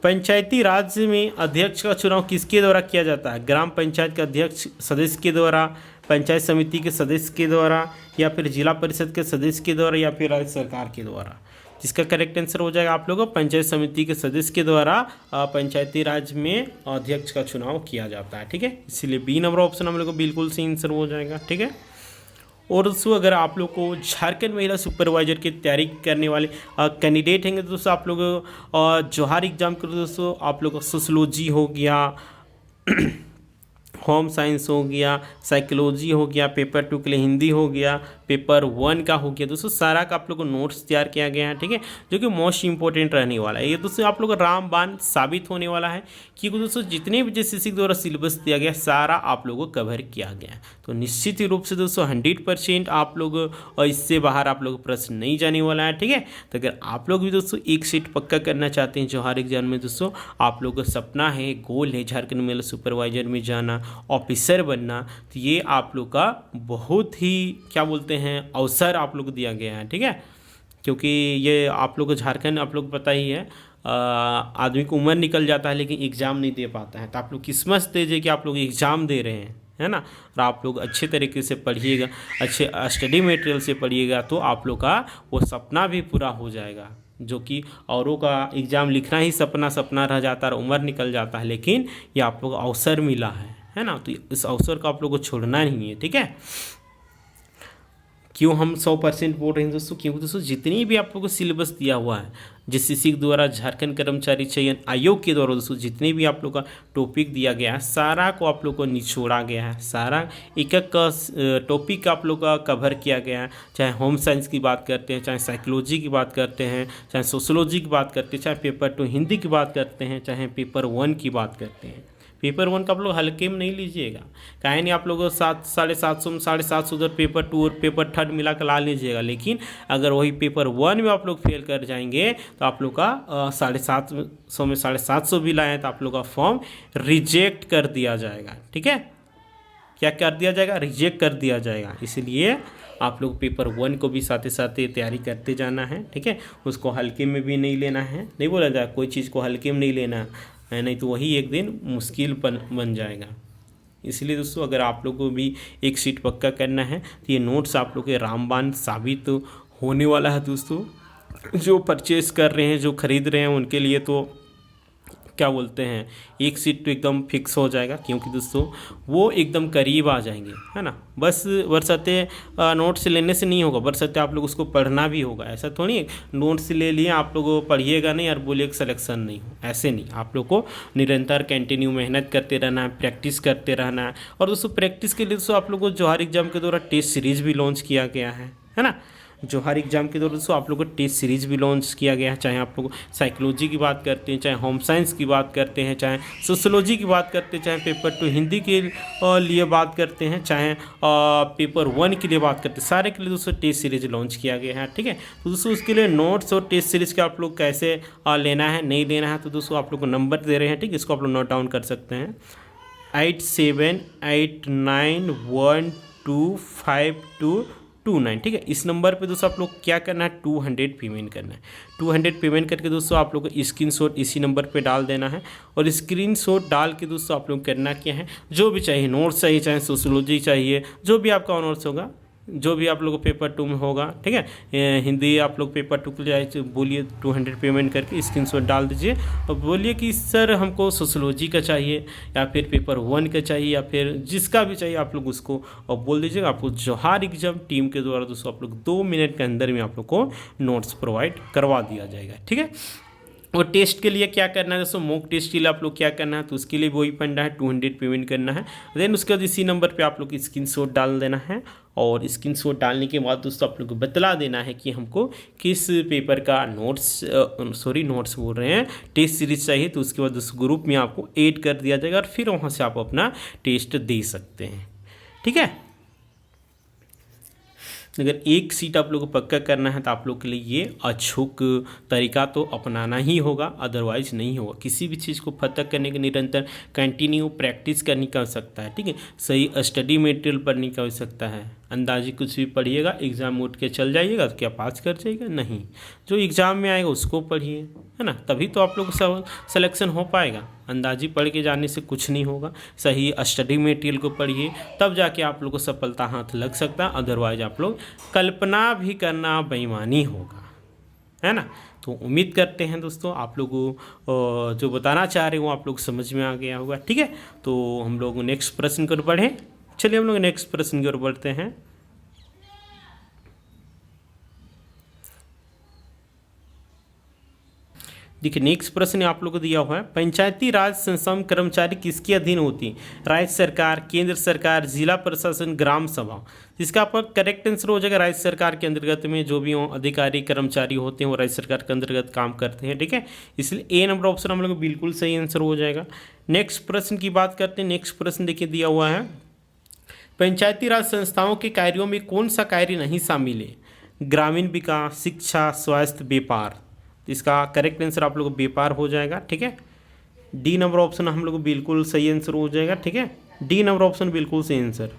पंचायती राज में अध्यक्ष का चुनाव किसके द्वारा किया जाता है? ग्राम पंचायत के अध्यक्ष सदस्य के द्वारा, पंचायत समिति के सदस्य के द्वारा या फिर जिला परिषद के सदस्य के द्वारा या फिर राज्य सरकार के द्वारा? जिसका करेक्ट आंसर हो जाएगा आप लोगों को पंचायत समिति के सदस्य के द्वारा पंचायती राज में अध्यक्ष का चुनाव किया जाता है। ठीक है, इसलिए बी नंबर ऑप्शन हम लोग को बिल्कुल सही आंसर हो जाएगा। ठीक है, और दोस्तों अगर आप लोग को झारखंड महिला सुपरवाइजर की तैयारी करने वाले कैंडिडेट हैं दोस्तों, आप लोग जोहार एग्जाम करो दोस्तों, आप लोग को सोशलॉजी हो गया, होम साइंस हो गया, साइकोलॉजी हो गया, पेपर 2 के लिए हिंदी हो गया, पेपर 1 का हो गया दोस्तों, सारा का आप लोग को नोट्स तैयार किया गया है, ठीक है, जो कि मोस्ट इंपॉर्टेंट रहने वाला है। ये दोस्तों आप लोग का रामबाण साबित होने वाला है, क्योंकि दोस्तों जितने भी जेसीसी द्वारा सिलेबस दिया गया सारा आप लोगों को कवर किया गया है। तो निश्चित ही रूप से दोस्तों 100% आप लोग इससे बाहर आप लोग प्रश्न नहीं जाने वाला है, ठीक है। तो अगर आप लोग भी दोस्तों एक सीट पक्का करना चाहते हैं जौहर एग्जाम में दोस्तों, आप लोग का सपना है, गोल है झारखंड मेल सुपरवाइजर में जाना, ऑफिसर बनना, तो ये आप लोग का बहुत ही क्या बोलते हैं अवसर आप लोग को दिया गया है, ठीक है। क्योंकि ये आप लोग को झारखंड आप लोग पता ही है, आदमी की उम्र निकल जाता है लेकिन एग्ज़ाम नहीं दे पाता है। तो आप लोग किस्मत दीजिए कि आप लोग एग्ज़ाम दे रहे हैं, है ना। और आप लोग अच्छे तरीके से पढ़िएगा, अच्छे स्टडी मटेरियल से पढ़िएगा, तो आप लोग का वो सपना भी पूरा हो जाएगा। जो कि औरों का एग्ज़ाम लिखना ही सपना सपना रह जाता है, उम्र निकल जाता है, लेकिन ये आप लोग को अवसर मिला है ना। तो इस अवसर को आप लोग को छोड़ना नहीं है, ठीक है। क्यों हम 100% बोल रहे हैं दोस्तों, क्योंकि दोस्तों जितनी भी आप लोगों को सिलेबस दिया हुआ है जेसीसी के द्वारा, झारखंड कर्मचारी चयन आयोग के द्वारा दोस्तों जितने भी आप लोग का टॉपिक दिया गया है सारा को आप लोग को निचोड़ा गया है, सारा एक एक का टॉपिक आप लोग का कवर किया गया है। चाहे होम साइंस की बात करते हैं, चाहे साइकोलॉजी की बात करते हैं, चाहे सोशोलॉजी की बात करते हैं, चाहे पेपर 2 हिंदी की बात करते हैं, चाहे पेपर 1 की बात करते हैं। पेपर 1 का आप लोग हल्के में नहीं लीजिएगा, काहे नहीं आप लोग 700-750 में 750 उधर पेपर 2 और पेपर 3 मिला कर ला लीजिएगा। लेकिन अगर वही पेपर 1 में आप लोग फेल कर जाएंगे तो आप लोग का 750 में 750 भी लाएँ तो आप लोग का फॉर्म रिजेक्ट कर दिया जाएगा, ठीक है। क्या कर दिया जाएगा? रिजेक्ट कर दिया जाएगा। इसलिए आप लोग पेपर 1 को भी साथ साथ तैयारी करते जाना है, ठीक है। उसको हल्के में भी नहीं लेना है, नहीं बोला जाए कोई चीज़ को हल्के में नहीं लेना है, नहीं तो वही एक दिन मुश्किल बन जाएगा। इसलिए दोस्तों अगर आप लोग को भी एक सीट पक्का करना है तो ये नोट्स आप लोग के रामबाण साबित होने वाला है दोस्तों। जो परचेस कर रहे हैं, जो खरीद रहे हैं, उनके लिए तो क्या बोलते हैं एक सीट तो एकदम फिक्स हो जाएगा, क्योंकि दोस्तों वो एकदम करीब आ जाएंगे, है ना। बस बरसाते नोट्स लेने से नहीं होगा, बरसाते आप लोग उसको पढ़ना भी होगा। ऐसा थोड़ी है नोट्स ले लिए आप लोग पढ़िएगा नहीं और बोलिए सिलेक्शन नहीं हो, ऐसे नहीं। आप लोग को निरंतर कंटिन्यू मेहनत करते रहना है, प्रैक्टिस करते रहना है। और दोस्तों प्रैक्टिस के लिए दोस्तों आप लोग को जौहर एग्जाम के द्वारा टेस्ट सीरीज भी लॉन्च किया गया है ना। जौहर एग्जाम के दौरान दोस्तों आप लोगों को टेस्ट सीरीज भी लॉन्च किया गया है। चाहे आप लोग साइकोलॉजी की बात करते हैं, चाहे होम साइंस की बात करते हैं, चाहे सोशोलॉजी की बात करते हैं, चाहे पेपर 2 हिंदी के लिए बात करते हैं, चाहे पेपर 1 के लिए बात करते हैं, सारे के लिए दोस्तों टेस्ट सीरीज लॉन्च किया गया है, ठीक है। तो दोस्तों उसके लिए नोट्स और टेस्ट सीरीज के आप लोग कैसे लेना है नहीं लेना है, तो दोस्तों आप लोग को नंबर दे रहे हैं, ठीक, इसको आप लोग नोट डाउन कर सकते हैं। 8789125229, ठीक है। इस नंबर पे दोस्तों आप लोग क्या करना है, 200 पेमेंट करना है। 200 पेमेंट करके दोस्तों आप लोग को स्क्रीनशॉट इसी नंबर पे डाल देना है। और स्क्रीनशॉट डाल के दोस्तों आप लोग करना क्या है, जो भी चाहिए नोट्स चाहिए, चाहे सोशोलॉजी चाहिए, जो भी आपका ऑनर्स होगा, जो भी आप लोग को पेपर 2 में होगा, ठीक है। हिंदी आप लोग पेपर 2 के लिए बोलिए 200 पेमेंट करके स्क्रीनशॉट डाल दीजिए और बोलिए कि सर हमको सोशोलॉजी का चाहिए या फिर पेपर 1 का चाहिए या फिर जिसका भी चाहिए आप लोग उसको और बोल दीजिएगा। आपको जौहर एग्जाम टीम के द्वारा दोस्तों आप लोग 2 मिनट के अंदर में आप लोग को नोट्स प्रोवाइड करवा दिया जाएगा, ठीक है। और टेस्ट के लिए क्या करना है दोस्तों, मॉक टेस्ट के लिए आप लोग क्या करना है, तो उसके लिए वही फंडा है, 200 पेमेंट करना है। देन उसके बाद इसी नंबर पे आप लोग स्क्रीनशॉट डाल देना है। और स्क्रीनशॉट डालने के बाद दोस्तों आप लोग को बतला देना है कि हमको किस पेपर का नोट्स बोल रहे हैं, टेस्ट सीरीज चाहिए। तो उसके बाद उस ग्रुप में आपको ऐड कर दिया जाएगा और फिर वहाँ से आप अपना टेस्ट दे सकते हैं, ठीक है। अगर एक सीट आप लोग को पक्का करना है तो आप लोग के लिए ये अछूक तरीका तो अपनाना ही होगा, अदरवाइज नहीं होगा। किसी भी चीज़ को फतह करने के निरंतर कंटिन्यू प्रैक्टिस करने की आवश्यकता है, ठीक है। सही स्टडी मटेरियल पढ़ने की आवश्यकता है। अंदाजी कुछ भी पढ़िएगा, एग्ज़ाम उठ के चल जाइएगा तो क्या पास कर जाइएगा? नहीं, जो एग्ज़ाम में आएगा उसको पढ़िए, है ना, तभी तो आप लोग सब सिलेक्शन हो पाएगा। अंदाजी पढ़ के जाने से कुछ नहीं होगा। सही स्टडी मटेरियल को पढ़िए, तब जाके आप लोग को सफलता हाथ लग सकता है, अदरवाइज आप लोग कल्पना भी करना बेईमानी होगा, है ना। तो उम्मीद करते हैं दोस्तों आप लोग जो बताना चाह रहे हो आप लोग समझ में आ गया होगा, ठीक है। तो हम लोग नेक्स्ट प्रश्न की ओर बढ़ें। चलिए हम लोग नेक्स्ट प्रश्न की ओर बढ़ते हैं। देखिए नेक्स्ट प्रश्न आप लोग को दिया हुआ है, पंचायती राज संस्थाओं में कर्मचारी किसके अधीन होती है? राज्य सरकार, केंद्र सरकार, जिला प्रशासन, ग्राम सभा। इसका आपका करेक्ट आंसर हो जाएगा राज्य सरकार के अंतर्गत में जो भी अधिकारी कर्मचारी होते हैं वो राज्य सरकार के अंतर्गत काम करते हैं, ठीक है। इसलिए ए नंबर ऑप्शन हम लोग को बिल्कुल सही आंसर हो जाएगा। नेक्स्ट प्रश्न की बात करते हैं। नेक्स्ट प्रश्न देखिए दिया हुआ है, पंचायती राज संस्थाओं के कार्यों में कौन सा कार्य नहीं शामिल है? ग्रामीण विकास, शिक्षा, स्वास्थ्य, व्यापार। तो इसका करेक्ट आंसर आप लोग को व्यापार हो जाएगा, ठीक है। डी नंबर ऑप्शन हम लोग को बिल्कुल सही आंसर हो जाएगा, ठीक है। डी नंबर ऑप्शन बिल्कुल सही आंसर।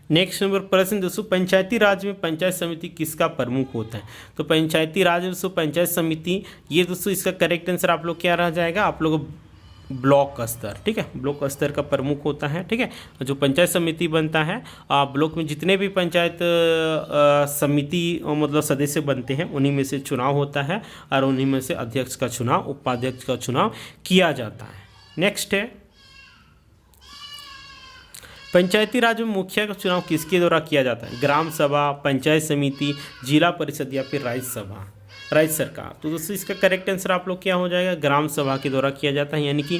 नेक्स्ट नंबर प्रश्न दोस्तों, पंचायती राज में पंचायत समिति किसका प्रमुख होता है? तो पंचायती राज में दोस्तों पंचायत समिति, ये दोस्तों इसका करेक्ट आंसर आप लोग क्या रह जाएगा? आप लोग ब्लॉक स्तर, ठीक है, ब्लॉक स्तर का प्रमुख होता है, ठीक है। जो पंचायत समिति बनता है ब्लॉक में जितने भी पंचायत समिति मतलब सदस्य बनते हैं उन्हीं में से चुनाव होता है और उन्हीं में से अध्यक्ष का चुनाव, उपाध्यक्ष का चुनाव किया जाता है। नेक्स्ट है, पंचायती राज में मुखिया का चुनाव किसके द्वारा किया जाता है? ग्राम सभा, पंचायत समिति, जिला परिषद या फिर राज्य सभा, राज्य सरकार। तो दोस्तों इसका करेक्ट आंसर आप लोग क्या हो जाएगा? ग्राम सभा के द्वारा किया जाता है, यानी कि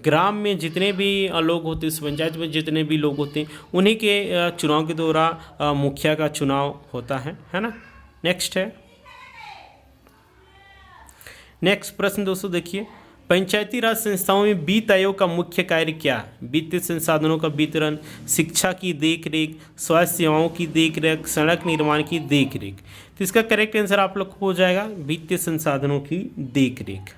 ग्राम में जितने भी लोग होते हैं, उस पंचायत में जितने भी लोग होते हैं उन्हीं के चुनाव के द्वारा मुखिया का चुनाव होता है ना। नेक्स्ट है, नेक्स्ट प्रश्न दोस्तों देखिए, पंचायती राज संस्थाओं में वित्त आयोग का मुख्य कार्य क्या है? वित्तीय संसाधनों का वितरण, शिक्षा की देखरेख, स्वास्थ्य सेवाओं की देखरेख, सड़क निर्माण की देखरेख। तो इसका करेक्ट आंसर आप लोग को हो जाएगा वित्तीय संसाधनों की देखरेख।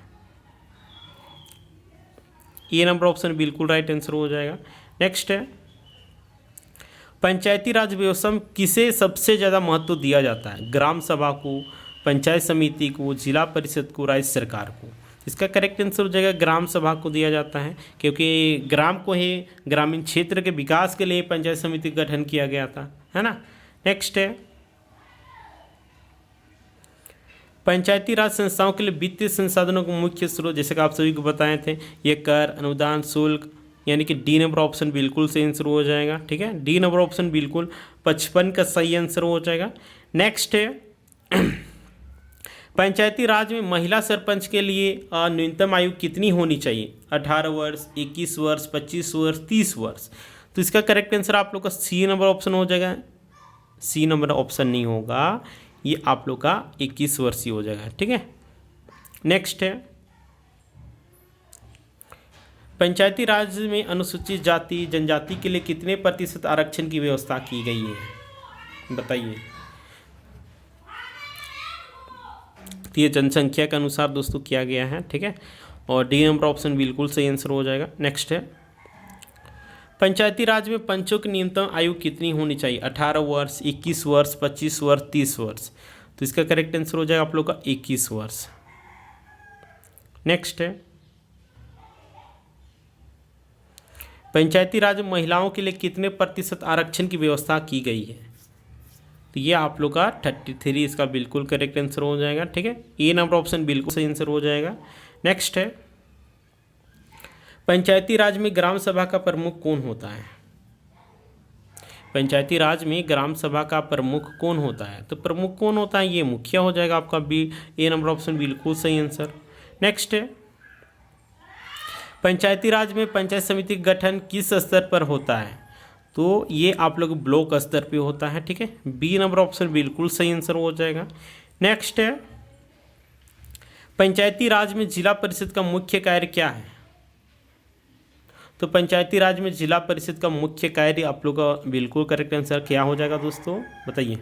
ये नंबर ऑप्शन बिल्कुल राइट आंसर हो जाएगा। नेक्स्ट है, पंचायती राज व्यवस्था में किसे सबसे ज़्यादा महत्व दिया जाता है? ग्राम सभा को, पंचायत समिति को, जिला परिषद को, राज्य सरकार को। इसका करेक्ट आंसर हो जाएगा ग्राम सभा को दिया जाता है, क्योंकि ग्राम को ही ग्रामीण क्षेत्र के विकास के लिए पंचायत समिति का गठन किया गया था, है ना। नेक्स्ट है, पंचायती राज संस्थाओं के लिए वित्तीय संसाधनों का मुख्य स्रोत, जैसे कि आप सभी को बताए थे, ये कर, अनुदान, शुल्क, यानी कि डी नंबर ऑप्शन बिल्कुल सही आंसर हो जाएगा, ठीक है। डी नंबर ऑप्शन बिल्कुल 55 का सही आंसर हो जाएगा। नेक्स्ट है, पंचायती राज में महिला सरपंच के लिए न्यूनतम आयु कितनी होनी चाहिए? 18 वर्ष, 21 वर्ष, 25 वर्ष, 30 वर्ष। तो इसका करेक्ट आंसर आप लोग का सी नंबर ऑप्शन हो जाएगा। सी नंबर ऑप्शन नहीं होगा, ये आप लोग का 21 वर्षीय हो जाएगा, ठीक है। नेक्स्ट है, पंचायती राज में अनुसूचित जाति जनजाति के लिए कितने प्रतिशत आरक्षण की व्यवस्था की गई है? बताइए। तो ये जनसंख्या के अनुसार दोस्तों किया गया है, ठीक है। और डी नंबर ऑप्शन बिल्कुल सही आंसर हो जाएगा। नेक्स्ट है, पंचायती राज में पंचों की न्यूनतम आयु कितनी होनी चाहिए? 18 वर्ष, 21 वर्ष, 25 वर्ष, 30 वर्ष। तो इसका करेक्ट आंसर हो जाएगा आप लोग का 21 वर्ष। नेक्स्ट है, पंचायती राज में महिलाओं के लिए कितने प्रतिशत आरक्षण की व्यवस्था की गई है? तो ये आप लोग का 33, इसका बिल्कुल करेक्ट आंसर हो जाएगा, ठीक है। ए नंबर ऑप्शन बिल्कुल सही आंसर हो जाएगा। नेक्स्ट है, पंचायती राज में ग्राम सभा का प्रमुख कौन होता है? पंचायती राज में ग्राम सभा का प्रमुख कौन होता है? तो प्रमुख कौन होता है? ये मुखिया हो जाएगा आपका बी। ए नंबर ऑप्शन बिल्कुल सही आंसर। नेक्स्ट है, पंचायती राज में पंचायत समिति का गठन किस स्तर पर होता है? तो ये आप लोग ब्लॉक स्तर पे होता है, ठीक है। बी नंबर ऑप्शन बिल्कुल सही आंसर हो जाएगा। नेक्स्ट है, पंचायती राज में जिला परिषद का मुख्य कार्य क्या है? तो पंचायती राज में जिला परिषद का मुख्य कार्य आप लोग का बिल्कुल करेक्ट आंसर क्या हो जाएगा दोस्तों? बताइए।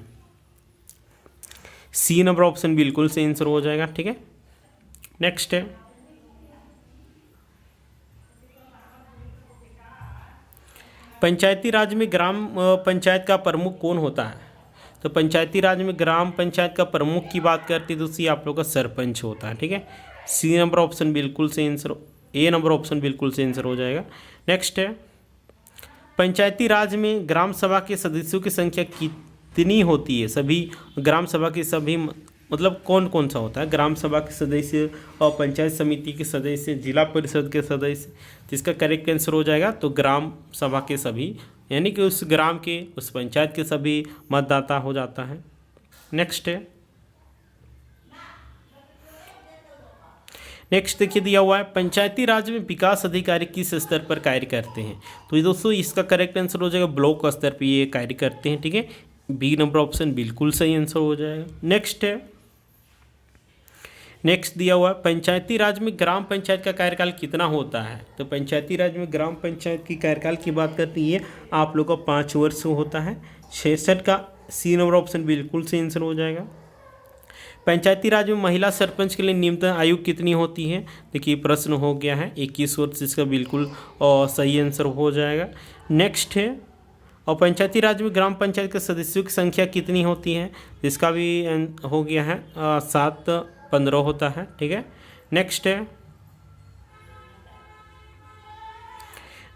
सी नंबर ऑप्शन बिल्कुल सही आंसर हो जाएगा, ठीक है। नेक्स्ट है, पंचायती राज में ग्राम पंचायत का प्रमुख कौन होता है? तो पंचायती राज में ग्राम पंचायत का प्रमुख की बात करते हैं तो आप लोग का सरपंच होता है, ठीक है। सी नंबर ऑप्शन बिल्कुल सही आंसर, ए नंबर ऑप्शन बिल्कुल सही आंसर हो जाएगा। नेक्स्ट है, पंचायती राज में ग्राम सभा के सदस्यों की संख्या कितनी होती है? सभी ग्राम सभा के सभी मतलब कौन कौन सा होता है? ग्राम सभा के सदस्य और पंचायत समिति के सदस्य, जिला परिषद के सदस्य। तो इसका करेक्ट आंसर हो जाएगा तो ग्राम सभा के सभी, यानी कि उस ग्राम के, उस पंचायत के सभी मतदाता हो जाता है। नेक्स्ट है, नेक्स्ट देखिए दिया हुआ है पंचायती राज में विकास अधिकारी किस स्तर पर कार्य करते हैं। तो ये दोस्तों इसका करेक्ट आंसर हो जाएगा ब्लॉक स्तर पर ये कार्य करते हैं, ठीक है। बी नंबर ऑप्शन बिल्कुल सही आंसर हो जाएगा। नेक्स्ट है, नेक्स्ट दिया हुआ है पंचायती राज में ग्राम पंचायत का कार्यकाल कितना होता है। तो पंचायती राज में ग्राम पंचायत की कार्यकाल की बात करती है आप लोग का 5 वर्ष होता है। 66 का सी नंबर ऑप्शन बिल्कुल सही आंसर हो जाएगा। पंचायती राज में महिला सरपंच के लिए न्यूनतम आयु कितनी होती है। देखिए प्रश्न हो गया है 21 वर्ष, इसका बिल्कुल सही आंसर हो जाएगा। नेक्स्ट है, और पंचायती राज में ग्राम पंचायत के सदस्यों की संख्या कितनी होती है। इसका भी हो गया है 7-15 होता है, ठीक है। नेक्स्ट है,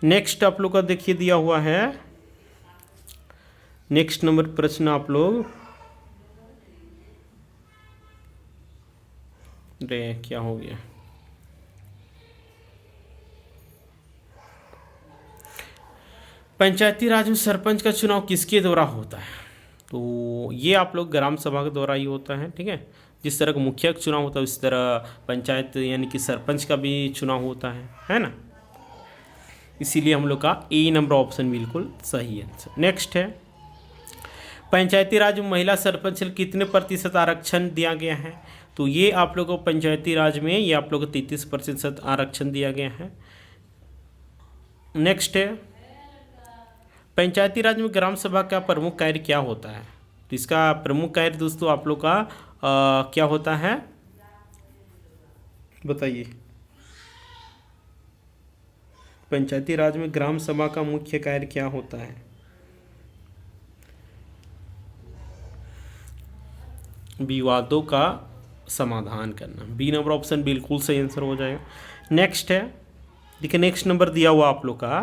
नेक्स्ट आप लोग का देखिए दिया हुआ है नेक्स्ट नंबर प्रश्न आप लोग, अरे क्या हो गया, पंचायती राज में सरपंच का चुनाव किसके द्वारा होता है। तो ये आप लोग ग्राम सभा के द्वारा ही होता है, ठीक है। जिस तरह का मुखिया का चुनाव होता है उस तरह पंचायत यानी कि सरपंच का भी चुनाव होता है ना। इसीलिए हम लोग का ए नंबर ऑप्शन बिल्कुल सही है। नेक्स्ट है, पंचायती राज में महिला सरपंच को कितने प्रतिशत आरक्षण दिया गया है। तो ये आप लोगों को पंचायती राज में ये आप लोग को 33% आरक्षण दिया गया है। नेक्स्ट है, पंचायती राज में ग्राम सभा का प्रमुख कार्य क्या होता है। तो इसका प्रमुख कार्य दोस्तों आप लोग का क्या होता है बताइए। पंचायती राज में ग्राम सभा का मुख्य कार्य क्या होता है। विवादों का समाधान करना, बी नंबर ऑप्शन बिल्कुल सही आंसर हो जाएगा। नेक्स्ट है, देखिए नेक्स्ट नंबर दिया हुआ आप लोग का,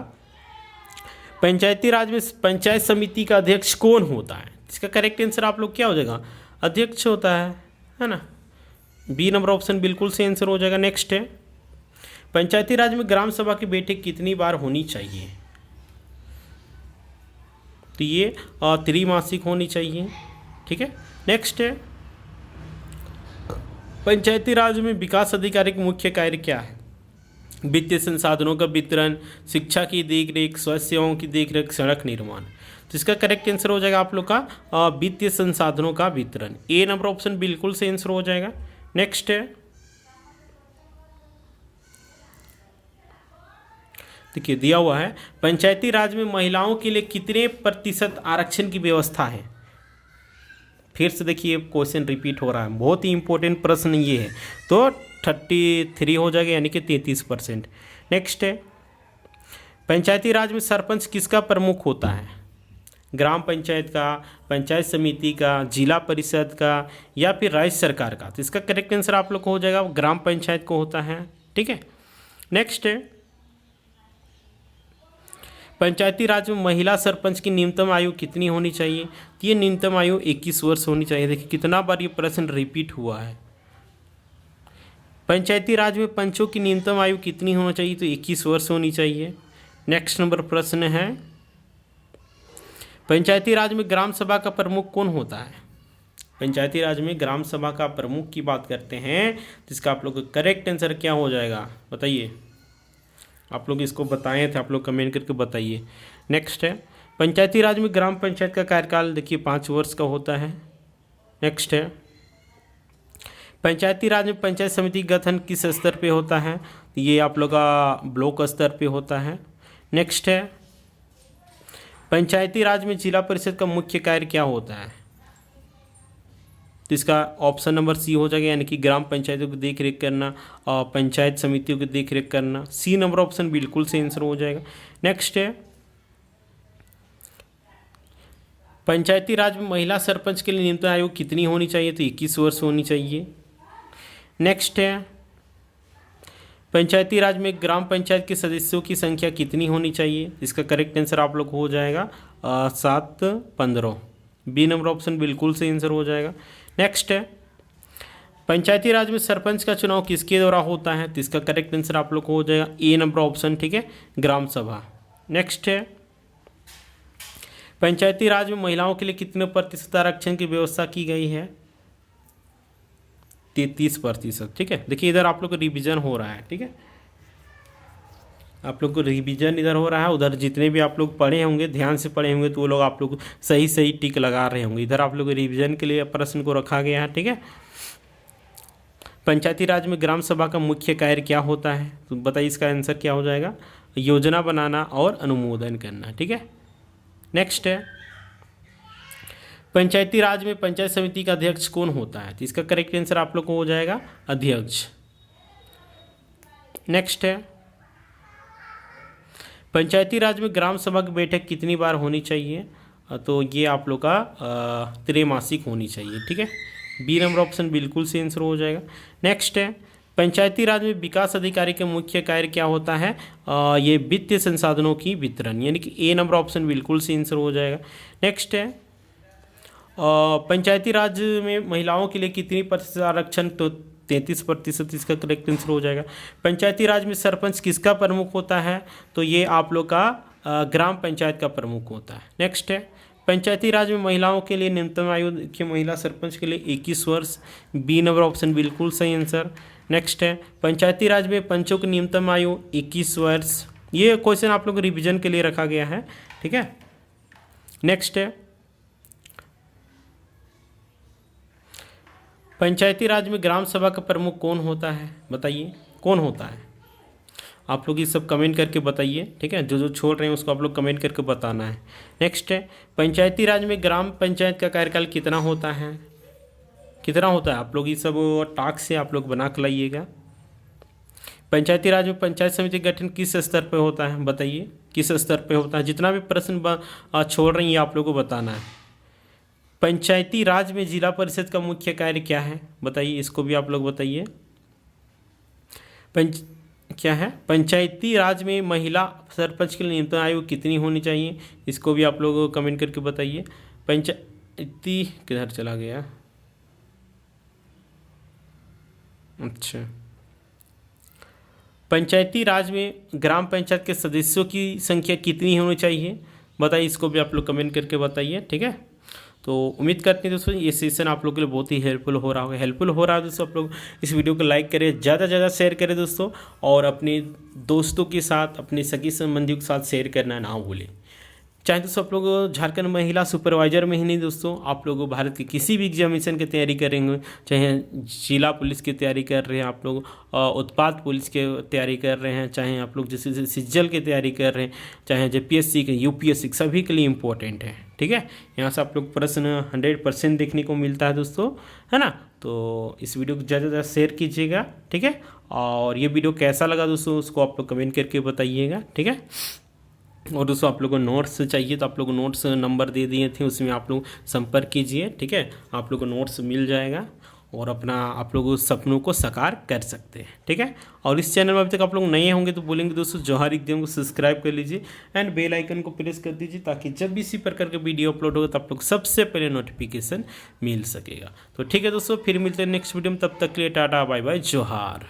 पंचायती राज में पंचायत समिति का अध्यक्ष कौन होता है। इसका करेक्ट आंसर आप लोग क्या हो जाएगा, अध्यक्ष होता है ना। बी नंबर ऑप्शन बिल्कुल सही आंसर हो जाएगा। नेक्स्ट है, पंचायती राज में ग्राम सभा की बैठक कितनी बार होनी चाहिए। तो ये त्रिमासिक होनी चाहिए, ठीक है। नेक्स्ट है, पंचायती राज में विकास अधिकारी का मुख्य कार्य क्या है। वित्तीय संसाधनों का वितरण, शिक्षा की देखरेख, स्वास्थ्य सेवाओं की देखरेख, सड़क निर्माण। तो इसका करेक्ट आंसर हो जाएगा आप लोग का वित्तीय संसाधनों का वितरण, ए नंबर ऑप्शन बिल्कुल सही आंसर हो जाएगा। नेक्स्ट है, देखिए दिया हुआ है पंचायती राज में महिलाओं के लिए कितने प्रतिशत आरक्षण की व्यवस्था है। फिर से देखिए क्वेश्चन रिपीट हो रहा है, बहुत ही इंपॉर्टेंट प्रश्न ये है। तो 33 हो जाएगा यानी कि 33%। नेक्स्ट है, पंचायती राज में सरपंच किसका प्रमुख होता है। ग्राम पंचायत का, पंचायत समिति का, जिला परिषद का या फिर राज्य सरकार का। तो इसका करेक्ट आंसर आप लोग को हो जाएगा ग्राम पंचायत को होता है, ठीक है। नेक्स्ट है, पंचायती राज में महिला सरपंच की न्यूनतम आयु कितनी होनी चाहिए। तो ये न्यूनतम आयु 21 वर्ष होनी चाहिए। देखिए कितना बार ये प्रश्न रिपीट हुआ है। पंचायती राज में पंचों की न्यूनतम आयु कितनी होनी चाहिए। तो 21 वर्ष होनी चाहिए। नेक्स्ट नंबर प्रश्न है, पंचायती राज में ग्राम सभा का प्रमुख कौन होता है। पंचायती राज में ग्राम सभा का प्रमुख की बात करते हैं, जिसका आप लोग का करेक्ट आंसर क्या हो जाएगा बताइए। आप लोग इसको बताए थे, आप लोग कमेंट करके बताइए। नेक्स्ट है, पंचायती राज में ग्राम पंचायत का कार्यकाल देखिए 5 वर्ष का होता है। नेक्स्ट है, पंचायती राज में पंचायत समिति गठन किस स्तर पे होता है। ये आप लोग का ब्लॉक स्तर पे होता है। नेक्स्ट है, पंचायती राज में जिला परिषद का मुख्य कार्य क्या होता है। तो इसका ऑप्शन नंबर सी हो जाएगा, यानी कि ग्राम पंचायतों की देख रेख करना और पंचायत समितियों की देख रेख करना। सी नंबर ऑप्शन बिल्कुल सही आंसर हो जाएगा। नेक्स्ट है, पंचायती राज में महिला सरपंच के लिए न्यूनतम आयु कितनी होनी चाहिए। तो 21 वर्ष होनी चाहिए। नेक्स्ट है, पंचायती राज में ग्राम पंचायत के सदस्यों की संख्या कितनी होनी चाहिए। इसका करेक्ट आंसर आप लोग हो जाएगा 7-15। बी नंबर ऑप्शन बिल्कुल सही आंसर हो जाएगा। नेक्स्ट है, पंचायती राज में सरपंच का चुनाव किसके द्वारा होता है। तो इसका करेक्ट आंसर आप लोग को हो जाएगा ए नंबर ऑप्शन, ठीक है, ग्राम सभा। नेक्स्ट है, पंचायती राज में महिलाओं के लिए कितने प्रतिशत आरक्षण की व्यवस्था की गई है। 33%। ठीक है, देखिए इधर आप लोग को रिवीजन हो रहा है। ठीक है, आप लोग को रिवीजन इधर हो रहा है, उधर जितने भी आप लोग पढ़े होंगे, ध्यान से पढ़े होंगे, तो वो लोग आप लोग सही सही टिक लगा रहे होंगे। इधर आप लोग रिवीजन के लिए प्रश्न को रखा गया है। ठीक है, पंचायती राज में ग्राम सभा का मुख्य कार्य क्या होता है? तो बताइए इसका आंसर क्या हो जाएगा? योजना बनाना और अनुमोदन करना। ठीक है, नेक्स्ट है, पंचायती राज में पंचायत समिति का अध्यक्ष कौन होता है? तो इसका करेक्ट आंसर आप लोग को हो जाएगा अध्यक्ष। नेक्स्ट है, पंचायती राज में ग्राम सभा की बैठक कितनी बार होनी चाहिए? तो ये आप लोग का त्रैमासिक होनी चाहिए। ठीक है, बी नंबर ऑप्शन बिल्कुल से आंसर हो जाएगा। नेक्स्ट है, पंचायती राज में विकास अधिकारी का मुख्य कार्य क्या होता है? ये वित्तीय संसाधनों की वितरण, यानी कि ए नंबर ऑप्शन बिल्कुल से आंसर हो जाएगा। नेक्स्ट है, पंचायती राज में महिलाओं के लिए कितनी प्रतिशत आरक्षण? तो 33%, इसका करेक्ट आंसर हो जाएगा। पंचायती राज में सरपंच किसका प्रमुख होता है? तो ये आप लोग का ग्राम पंचायत का प्रमुख होता है। नेक्स्ट है, पंचायती राज में महिलाओं के लिए न्यूनतम आयु देखिए, महिला सरपंच के लिए 21 वर्ष, बी नंबर ऑप्शन बिल्कुल सही आंसर। नेक्स्ट है, पंचायती राज में पंचों की न्यूनतम आयु 21 वर्ष। ये क्वेश्चन आप लोग को रिवीजन के लिए रखा गया है। ठीक है, नेक्स्ट है, पंचायती राज में ग्राम सभा का प्रमुख कौन होता है? बताइए कौन होता है? आप लोग ये सब कमेंट करके बताइए। ठीक है, जो जो छोड़ रहे हैं उसको आप लोग कमेंट करके बताना है। नेक्स्ट है, पंचायती राज में ग्राम पंचायत का कार्यकाल कितना होता है? कितना होता है? आप लोग ये सब टास्क से आप लोग बना के लाइएगा। पंचायती राज में पंचायत समिति का गठन किस स्तर पर होता है? बताइए किस स्तर पर होता है? जितना भी प्रश्न छोड़ रही हैं आप लोग को बताना है। पंचायती राज में जिला परिषद का मुख्य कार्य क्या है? बताइए, इसको भी आप लोग बताइए। क्या है? पंचायती राज में महिला सरपंच के लिए न्यूनतम आयु कितनी होनी चाहिए? इसको भी आप लोग कमेंट करके बताइए। पंचायती किधर चला गया? अच्छा, पंचायती राज में ग्राम पंचायत के सदस्यों की संख्या कितनी होनी चाहिए? बताइए, इसको भी आप लोग कमेंट करके बताइए। ठीक है, तो उम्मीद करते हैं दोस्तों ये सेशन आप लोगों के लिए बहुत ही हेल्पफुल हो रहा है। दोस्तों आप लोग इस वीडियो को लाइक करें, ज़्यादा से ज़्यादा शेयर करें दोस्तों, और अपने दोस्तों के साथ, अपने सगी संबंधियों के साथ शेयर करना ना भूलें। चाहे दोस्तों आप लोग झारखंड महिला सुपरवाइजर में ही नहीं दोस्तों, आप लोग भारत की किसी भी एग्जामिनेशन की तैयारी करेंगे, चाहे जिला पुलिस की तैयारी कर रहे हैं आप लोग, उत्पाद पुलिस की तैयारी कर रहे हैं, चाहे आप लोग जैसे सिज्जल की तैयारी कर रहे हैं, चाहे JPSC के, UPSC, सभी के लिए इम्पोर्टेंट है। ठीक है, यहाँ से आप लोग प्रश्न 100% देखने को मिलता है दोस्तों, है ना। तो इस वीडियो को ज़्यादा से ज़्यादा शेयर कीजिएगा। ठीक है, और ये वीडियो कैसा लगा दोस्तों उसको आप लोग कमेंट करके बताइएगा। ठीक है, और दोस्तों आप लोगों को नोट्स चाहिए तो आप लोग को नोट्स नंबर दे दिए थे, उसमें आप लोग संपर्क कीजिए। ठीक है, आप लोग को नोट्स मिल जाएगा और अपना आप लोग सपनों को साकार कर सकते हैं। ठीक है, और इस चैनल में अभी तक आप लोग नए होंगे तो बोलेंगे दोस्तों जौहर एग्जाम को सब्सक्राइब कर लीजिए एंड बेल आइकन को प्रेस कर दीजिए, ताकि जब भी इसी प्रकार का वीडियो अपलोड होगा तो आप लोग सबसे पहले नोटिफिकेशन मिल सकेगा। तो ठीक है दोस्तों, फिर मिलते हैं नेक्स्ट वीडियो में, तब तक के लिए टाटा बाय बाय, जौहर।